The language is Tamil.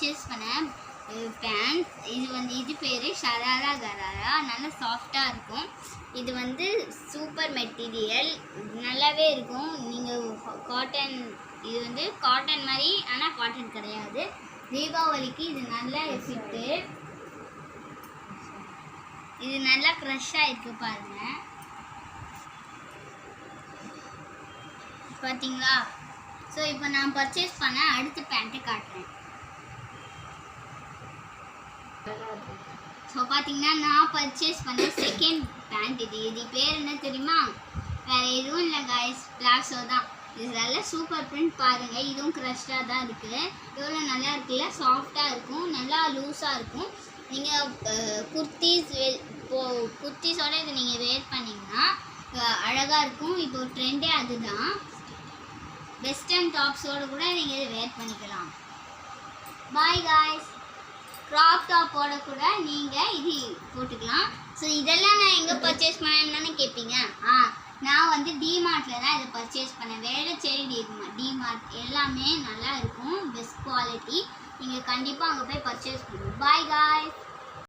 பர்ச்சேஸ் பண்ணேன் பேண்ட். இது பேர் ஷராரா கராரா. நல்லா சாஃப்டாக இருக்கும். இது வந்து சூப்பர் மெட்டீரியல், நல்லாவே இருக்கும். நீங்கள் காட்டன், இது வந்து காட்டன் மாதிரி, ஆனால் காட்டன் கிடையாது. தீபாவளிக்கு இது நல்லா ஃபிட்டு. இது நல்லா க்ரஷ்ஷாக இருக்குது பாருங்கள். பார்த்தீங்களா? ஸோ இப்போ நான் பர்ச்சேஸ் பண்ண அடுத்த பேண்ட்டை காட்டுறேன். ஸோ பார்த்தீங்கன்னா நான் பர்ச்சேஸ் பண்ண செகண்ட் பேண்ட் இது பேர் என்ன தெரியுமா? வேறு எதுவும் இல்லை காய்ஸ், பிளாசோ தான். இது நல்லா சூப்பர் பிரிண்ட் பாருங்கள். இதுவும் க்ரஷ்டாக தான் இருக்குது. எவ்வளோ நல்லா இருக்குல்ல, சாஃப்டாக இருக்கும், நல்லா லூஸாக இருக்கும். நீங்கள் குர்த்திஸோடு இதை நீங்கள் வேர் பண்ணிங்கன்னா அழகாக இருக்கும். இப்போ ட்ரெண்டே அதுதான். வெஸ்டர்ன் டாப்ஸோடு கூட நீங்கள் இதை வேர் பண்ணிக்கலாம். Bye guys. க்ராப் டாப்போட கூட நீங்கள் இது போட்டுக்கலாம். ஸோ இதெல்லாம் நான் எங்கே பர்ச்சேஸ் பண்ணேன்னு கேட்பீங்க. நான் வந்து டிமார்ட்டில் தான் இதை பர்ச்சேஸ் பண்ணேன். வேளச்சேரி டிமார்ட் எல்லாமே நல்லா இருக்கும், பெஸ்ட் குவாலிட்டி. நீங்கள் கண்டிப்பாக அங்கே போய் பர்ச்சேஸ் பண்ணுங்கள். Bye guys.